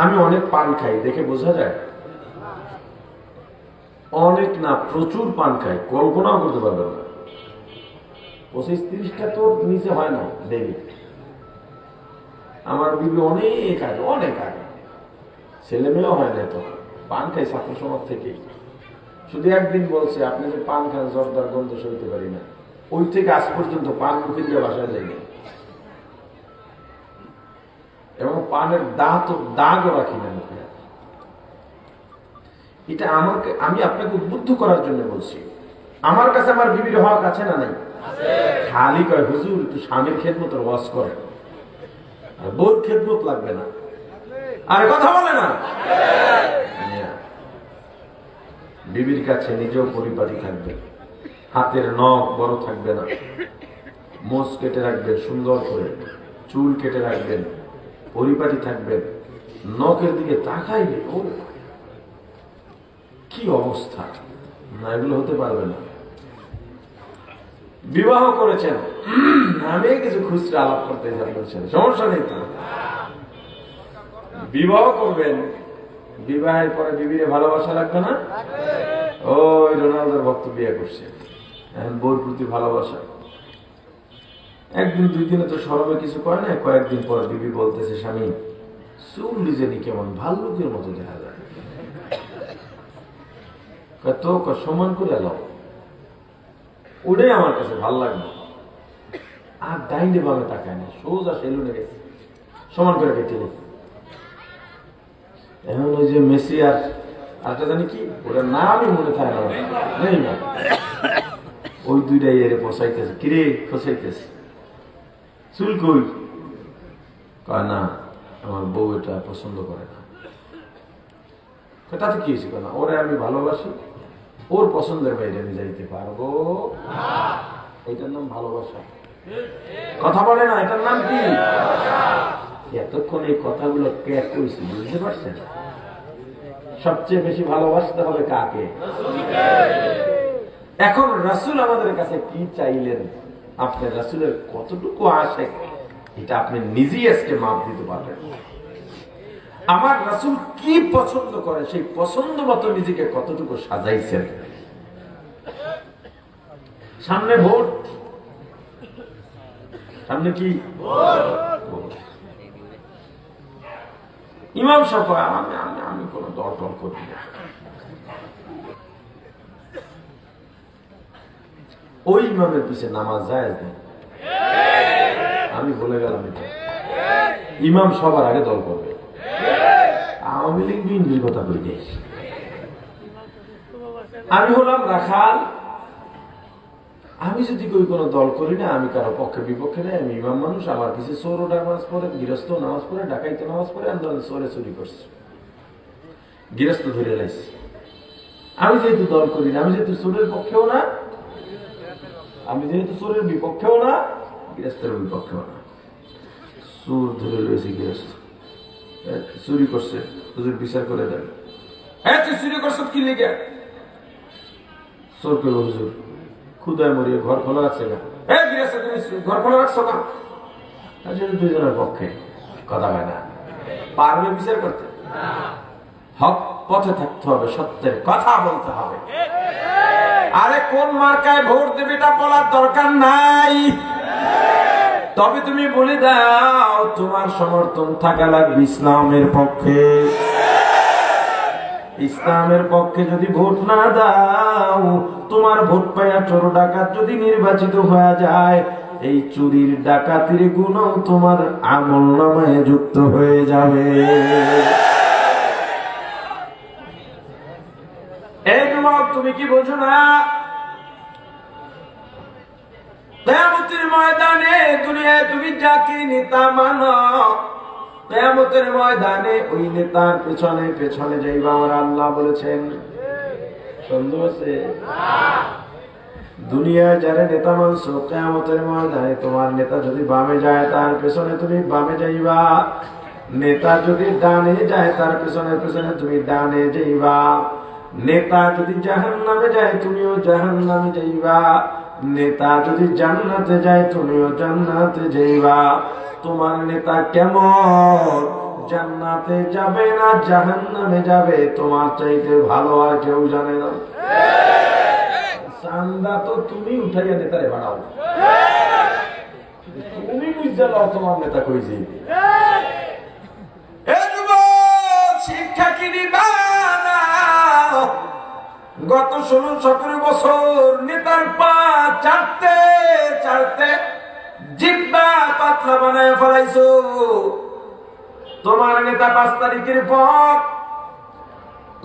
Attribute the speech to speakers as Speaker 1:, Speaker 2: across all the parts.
Speaker 1: আমি অনেক পান খাই, দেখে বোঝা যায়? অনেক না, প্রচুর পান খাই, কল্পনাও করতে পারবেন না। 25-30টা তো নিচে হয় না ডেলি। আমার বিবি অনেক আগে, অনেক আগে, ছেলে মেয়েও হয় না, তো পান খাই ছাত্র সমাজ থেকেই। শুধু একদিন বলছে, আপনি যে পান খান জর্দার গন্ধ সইতে পারি না, ওই থেকে আজ পর্যন্ত পান মুখে দিয়ে বাসায় যায়নি, এবং পানের দাগও রাখি না মুখে। এটা আমাকে, আমি আপনাকে উদ্বুদ্ধ করার জন্য বলছি। আমার কাছে আমার বিবির হক আছে না নাই? খালি কয় হুজুর একটু স্বামীর খেদমতের ওয়াজ করে, আর বউর খেদমত লাগবে না, আর কথা বলে না। বিবির কাছে নিজেও পরিপাটি থাকবে, হাতের নখ বড় থাকবে না, মোষ কেটে রাখবেন সুন্দর করে, চুল কেটে রাখবেন, পরিপাটি থাকবেন, নখের দিকে তাকাইবে, ও কি অবস্থা! না, এগুলো হতে পারবে না। বিবাহ করেছেন, আমি কিছু খুচরা আলাপ করতে বলছেন, সমস্যা নেই তো। বিবাহ করবেন, বিবাহের পরে বিবিরে ভালোবাসা লাগবে না? ওই রোনালদোর ভক্ত বিয়ে করছে, এখন বউর প্রতি ভালোবাসা। একদিন দুই দিনে তো সরবে কিছু করে না, কয়েকদিন পর বিবি বলতেছে, স্বামী চুল ডিজাইনি কেমন ভাল্লুকের মতো দেখা যায়, তো সমান করে এলাম, ওটাই আমার কাছে ভাল লাগলো। আর ডাইনে বামে তাকায় না, সোজা সেলুনে গেছে, সমান করে কেটে গেছে। এখন ওই যে মেসি আর আরেকটা জানি কি, ওটার নামই মনে থাকে না, ওই দুইটাই এর বসাইতেছে, কিরে ফসাইতেছে, চুল কই? কয় না, আমার বউ এটা পছন্দ করে না। তাতে কি হয়েছে? না, ওরে আমি ভালোবাসি, ওর পছন্দের বাইরে আমি যাইতে পারবো, এটার নাম ভালোবাসা। কথা বলে না, এটার নাম কি? এতক্ষণ এই কথাগুলো কে কইছি বুঝতে পারছেন? সবচেয়ে বেশি ভালোবাসতে হবে কাকে? এখন রাসূল আমাদের কাছে কি চাইলেন, আপনার রাসূলের কতটুকু আসে, এটা আপনি নিজেই আজকে মাপ দিতে পারবেন। আমার রাসূল কি পছন্দ করে, সেই পছন্দ মতো নিজেকে কতটুকু সাজাইছেন। সামনে ভোট, সামনে কি ভোট। ইমাম সাহেব আমি কোন দল টল করি না, ওই ইমামের পিছিয়ে নামাজ যায় না, আমি বলে গেলাম এটা। ইমাম সবার আগে দল করবে, আওয়ামী লীগ বিএনপির কথা বই দেয়। আমি হলাম রাখাল, আমি যদি কই কোনো দল করি না, আমি কারো পক্ষে বিপক্ষে নেই, আমি ইমাম মানুষ, আমার কিছু চোরও নামাজ পড়ে, গৃহস্থ নামাজ পড়ে, ডাকাইতে নামাজ পড়ে, আন্দোলন চোরে চুরি করছে, গৃহস্থ ধরে লাইছে। আমি যেহেতু দল করি না, আমি যেহেতু চোরের পক্ষেও না, আমি যেহেতু চোরের বিপক্ষেও না, গৃহস্থের বিপক্ষেও না, চোর ধরে রয়েছে গৃহস্থ, চুরি করছে, হুজুর বিচার করে দেন। হ্যাঁ, তুই চুরি করছ কি লিগে? চোর করবো হুজুর, ক্ষুদায় মরিয়ে ঘর খোলা রাখছে না। তুমি ঘর খোলা রাখছো না? দুজনের পক্ষে কথা হয় না, পারবে বিচার করতে? হক পথে থাকতে হবে, সত্যের কথা বলতে হবে। আরে কোন মার্কায় ভোট দেবে এটা বলার দরকার নাই, তবে তুমি বলে দাও তোমার সমর্থন থাকা লাগবে ইসলামের পক্ষে। ইসলামের পক্ষে যদি ভোট না দাও, তোমার ভোট পাইয়া চোর ডাকাত যদি নির্বাচিত হয়ে যায়, এই চুরির ডাকাতির গুণ তোমার আমলনামায় যুক্ত হয়ে যাবে। এই যুবক, তুমি কি বোঝো না? কিয়ামতের ময়দানে দুনিয়ায় তুমি যাকে নেতা মানো, কিয়ামতের ময়দানে ওই নেতার পেছনে পেছনে যাইবা, আমার আল্লাহ বলেছেন। সন্দেহ আছে? দুনিয়ায় যারা নেতা মানছো, কিয়ামতের ময়দানে তোমার নেতা যদি বামে যায়, তার পেছনে তুমি বামে যাইবা। নেতা যদি ডানে যায়, তার পেছনে পেছনে তুমি ডানে যাইবা। নেতা যদি জাহান্নামে যায়, তুমিও জাহান্নামে যাইবা। নেতা যদি জান্নাতে যায়, তুমিও জান্নাতে যাইবা। তোমার নেতা কেমন? জান্নাতে যাবে না জাহান্নামে যাবে তোমার চাইতে ভালো আর কেউ জানে না। চান্দা তো তুমি উঠাইয়া নেতারে বাড়াও, তুমি বুঝতে লাও তোমার নেতা কই যাইবে। শিক্ষা কি নিবা না? গত 16-17 বছর নেতার পা চাটতে চাটতে জিব্বা পাতলা বানায় ফেলাইছো। তোমার নেতা 5 তারিখের পর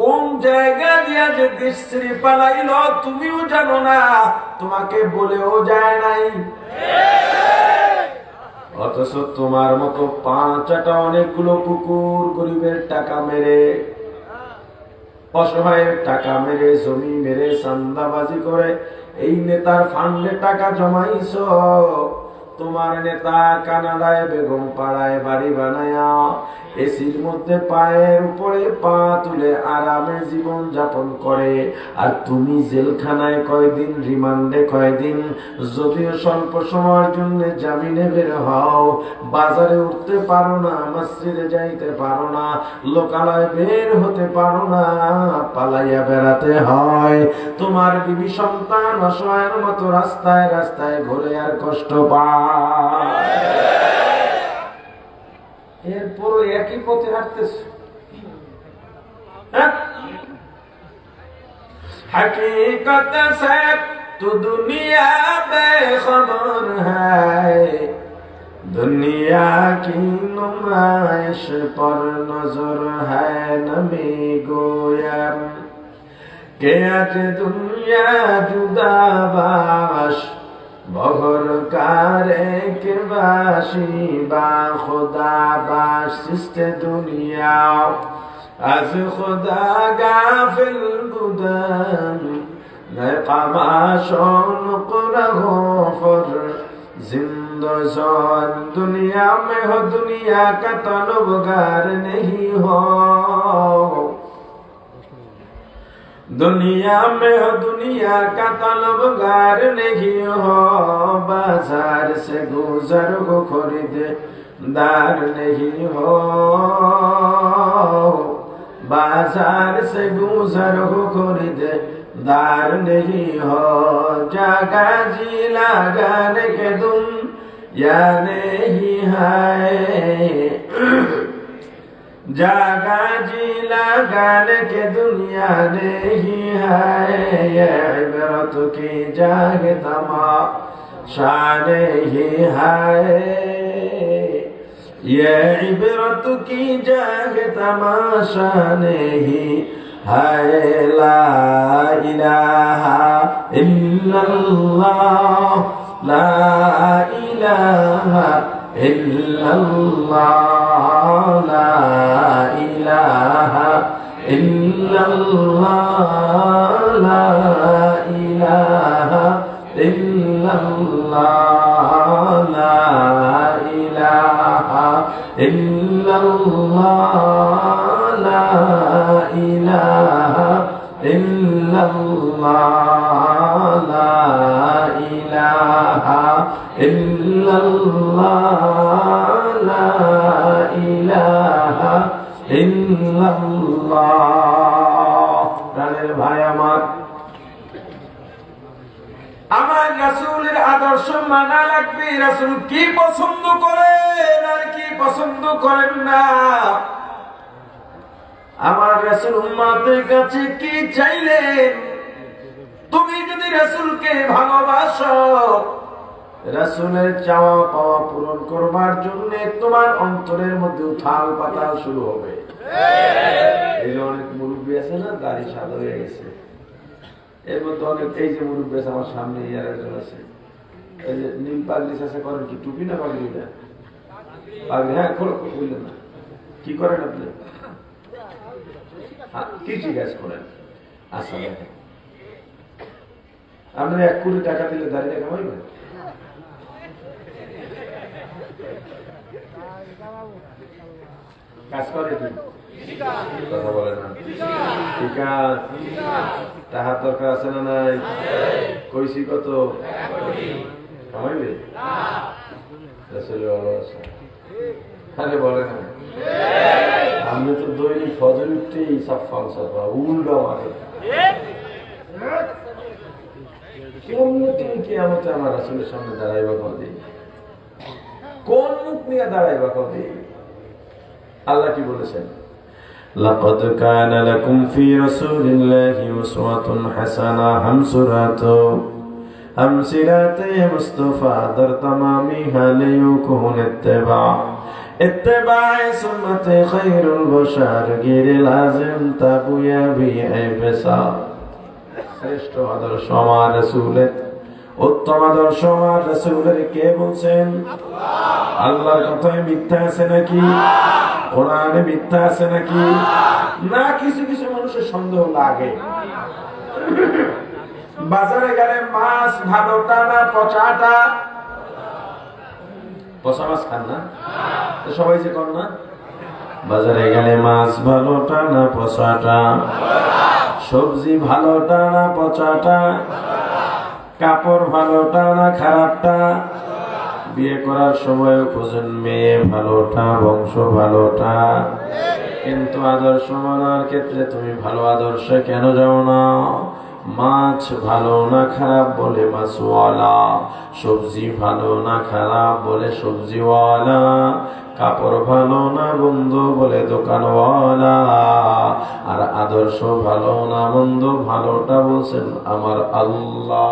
Speaker 1: কোন জায়গা দিয়া যে দেশ ছেড়ে পালাইল তুমিও জানো না, তোমাকে বলেও যায় নাই। অথচ তোমার মতো 5টা অনেকগুলো কুকুর গরিবের টাকা মেরে, অসহায়ের টাকা মেরে, জমি মেরে, চান্দাবাজি করে এই নেতার ফান্ডে টাকা জমাইছ। তোমার নেতা কানাডায় বেগম পাড়ায় বাড়ি বানায়া এসির মধ্যে পায়ের উপরে পা তুলে আরামে জীবন যাপন করে, আর তুমি জেলখানায় কয়দিন, রিমান্ডে কয়দিন, যদিও স্বল্প সময়ের জন্য জামিনে বের হও, বাজারে উঠতে পারো না, মসজিদে যাইতে পারো না, লোকালয়ে বের হতে পারো না, পালাইয়া বেড়াতে হয়। তোমার বিবি সন্তান অসহায়ের মতো রাস্তায় রাস্তায় ঘুরে আর কষ্ট পায়। এরপর একই পথে হাঁটতেছ। हकीकत से तू दुनिया बेखबर है, दुनिया की नुमाइश पर नजर है नमी गोयर के आज दुनिया जुदाबाश बहर कारे के बाशी बा खुदा बाश सिस्ते दुनिया از خدا غافل بودم نقماشون قره فر زندگان دنیا میں ہو دنیا کا طلبگار نہیں ہو दुनिया में हो दुनिया का तलबगार नहीं हो बाजार से गुजर को खरीददार नहीं हो बाजार से गुजर को खरीददार नहीं हो जागा जी लगाने के तुम या नहीं है जागा जी लगाने के दुनिया नहीं है ये इबरत की जाग तमाशा नहीं है ये इबरत की जाग तमाशा नहीं है ला इलाहा इल्लल्लाह ला इलाहा इल्लल्लाह ला इलाहा इल्लल्लाह ला इलाहा इल्लल्लाह ला इलाहा इल्लल्लाह ला इलाहा इल्लल्लाह ला इलाहा इल्लल्लाह ला इलाहा ইল্লাল্লাহ। প্রাণের ভাই আমার রাসূলের আদর্শ মানা লাগবে। রাসূল কি পছন্দ করেন আর কি পছন্দ করেন না, আমার রাসূল উম্মতের কাছে কি চাইলেন। তুমি যদি রাসূলকে ভালোবাসো, রাসূলের চাওয়া পাওয়া পূরণ করবার জন্য তোমার অন্তরের মধ্যে উথাল পাতাল শুরু হবে। এই যে অনেক মুরব্বী আছে না, দাড়ি সাদা হয়ে গেছে, এর মধ্যে অনেক, এই যে মুরব্বী আছে আমার সামনে ইয়ার একজন আছে, এই যে নীল পাগড়ি আছে, করেন কি টুপি না পাগড়ি? পাগড়ি, হ্যাঁ খোলো, বুঝলেন না কি করেন আপনি? কি জিজ্ঞাসা করেন? আচ্ছা দেখেন, আপনার 1 কোটি টাকা দিলে দাঁড়িয়ে কামাইবেন? কাজ করে কি? কথা বলে না। ঠিক আছে, টাকার দরকার আছে না নাই? কইছি কত কামাইবে? আরে বলে না, আমি তো দৈনিক ফজর উঠতেই সাফাল সাফা উল্টা মারে। কিয়ামতে আমার রাসূলের সামনে দাঁড়াইবা কবে? কোন মুখ নিয়ে দাঁড়াইবা কবে? আল্লাহ কি বলেছেন? লাকাদ কানা লাকুম ফি রাসূলিল্লাহি উসওয়াতুন হাসানা হামসিরাতে মুস্তাফা দর তামামি হালিয়ু কুন ইত্তিবা সুন্নতে খায়রুল বশর গিরে লাজিম তাবুয়া বি আইবসা। শ্রেষ্ঠ আদর্শ আমার রাসূলের, উত্তম আদর্শ আমার রাসূলের কে বলছেন? আল্লাহর কথায় মিথ্যা আছে নাকি? কোরআনে মিথ্যা আছে নাকি? না, কিছু কিছু মানুষের সন্দেহ লাগে। বাজারে গেলে মাছ ভালোটা না পচাটা? পচা মাছ খান না? সবাই যে কর না? বাজারে গেলে মাছ ভালোটা না পচাটা? সবজি ভালোটা না পচাটা? কাপড় ভালোটা না খারাপটা? বিয়ে করার সময় খোঁজেন মেয়ে ভালোটা, বংশ ভালোটা, কিন্তু আদর্শ মানার ক্ষেত্রে তুমি ভালো আদর্শে কেন যাও না? মাছ ভালো না খারাপ বলে মাছওয়ালা, সবজি ভালো না খারাপ বলে সবজিওয়ালা, কাপড় ভালো না বন্ধ বলে দোকানওয়ালা, আর আদর্শ ভালো না বন্ধ ভালোটা বলছেন আমার আল্লাহ।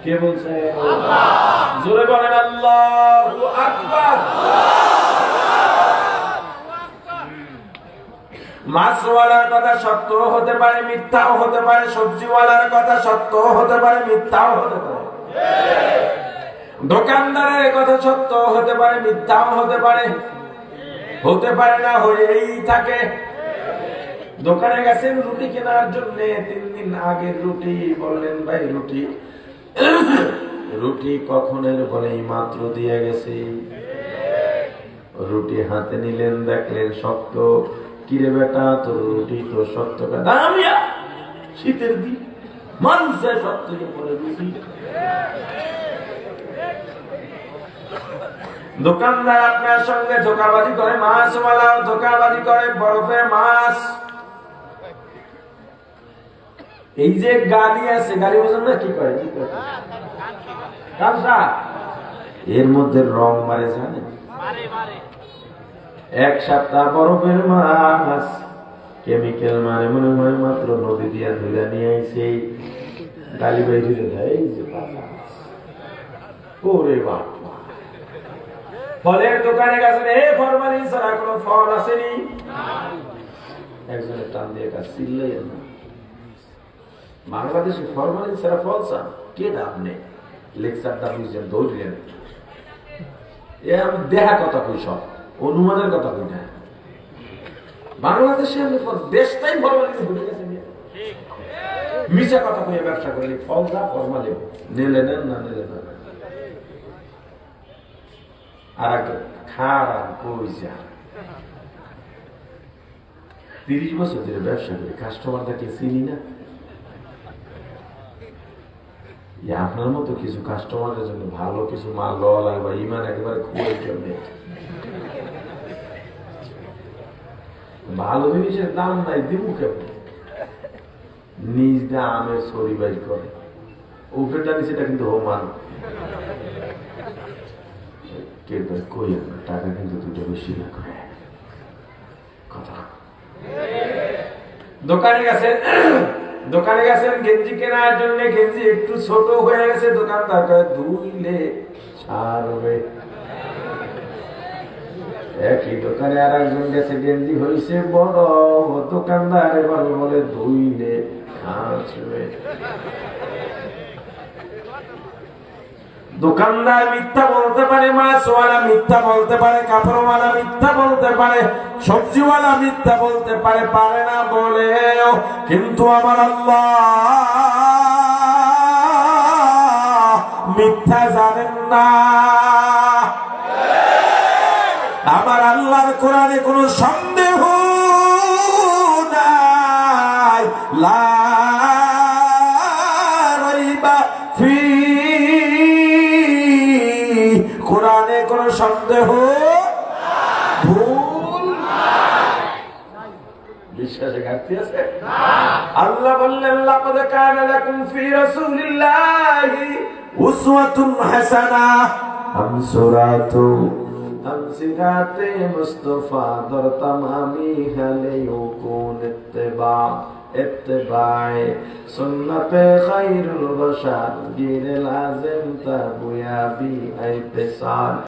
Speaker 1: কে বলছে? আল্লাহ। জোরে বলেন আল্লাহু আকবার। মাছওয়ালার কথা সত্য হতে পারে, মিথ্যাও হতে পারে। সবজিওয়ালার কথা সত্য হতে পারে, মিথ্যাও হতে পারে। দোকানদারের কথা সত্য হতে পারে, মিথ্যাও হতে পারে। হতে পারে না, হয়েই থাকে। দোকানে গেছেন রুটি কেনার জন্য, 3 দিন আগের রুটি বললেন ভাই রুটি রুটি কখনের বলে মাত্র দিয়ে গেছে। রুটি হাতে নিলেন, দেখলেন শক্ত। কিরে বেটা, তোর রুটি তো শক্ত। দামিয়া শীতের দিন মানুষের শক্ত পরে রুটি। দোকানদার আপনার সঙ্গে ধোকাবাজি করে, মাছওয়ালাও ধোকাবাজি করে, বরফে মাছ। এই যে গাড়ি আছে, গাড়ি বোঝেন না? কি করে? এর মধ্যে রং মারে, জানেন? এক সপ্তাহ বরফের মাছ কেমিক্যাল মারে, মনে হয় মাত্র নদী দিয়া ধুলা নিয়ে আইছে, গালি বাই ধুলে দেয়। এই যে ওরে বাবা, ফলের দোকানে গেছেন, এ ফরমালিন ছাড়া কোনো ফল আসেনি। একজনের টান দিয়ে কাজ চিল্লাই না, বাংলাদেশে ফরমালিন ছাড়া ফল চান? কে দাম নেই? লেকচারটা বুঝছেন, দৌড়লেন। এ আমি দেখা কথা কই, সব অনুমানের কথা কই না। বাংলাদেশে দেশটাই ফরমালিন ভুলে গেছে। মিশা কথা কই ব্যবসা করলে ফল যা ফরমালিন, নেলে নেন না নেলে না। আর খারাপ কই যা 30 বছর ধরে ব্যবসা করি, কাস্টমারটাকে চিনি না। আপনার মতো কিছু কাস্টমারের জন্য ভালো কিছু মাল লওয়া লাগবে, ইমান একেবারে খুবই জন্যে। ভালো জিনিসের দাম নাই, দিব কেমন? নিজ দা আমের সরি বাই করে, উপরেটা নিচেটা কিন্তু হোমান। কে কই টাকা কিন্তু দুটো বেশি লাগবে। কথা দোকানে গেছেন গেঞ্জি কেনার জন্য, গেঞ্জি একটু ছোট হয়ে গেছে, দোকানদার ধুইলে ছাড়বে। একই দোকানে আর একজন গেছে, গেঞ্জি হয়েছে বড়, দোকানদার এবার বলে ধুইলে খাঁচবে। দোকানদার মিথ্যা বলতে পারে, মাছওয়ালা মিথ্যা বলতে পারে, কাপড়ওয়ালা মিথ্যা বলতে পারে, সবজিওয়ালা মিথ্যা বলতে পারে, পারে না বলেও কিন্তু আমার আল্লাহ মিথ্যা জানেন না। আমার আল্লাহর কোরআনে কোনো সন্দেহ নাই, লা রাইবা ফি, কোরআনে কোনো সন্দেহ বিশ্বাসে ঘাটতি আছে? আল্লাহ বললেন লাকাদ কানা লাকুম ফি রাসূলিল্লাহি উসওয়াতুন হাসানাহ আমসিরাতে মুস্তাফা দর তামামি হালে ইয়াকুন ইত্তিবায়ে সুন্নতে খায়রুল বাশার গিরে লাজিম তাবুয়া বি ইতিসাল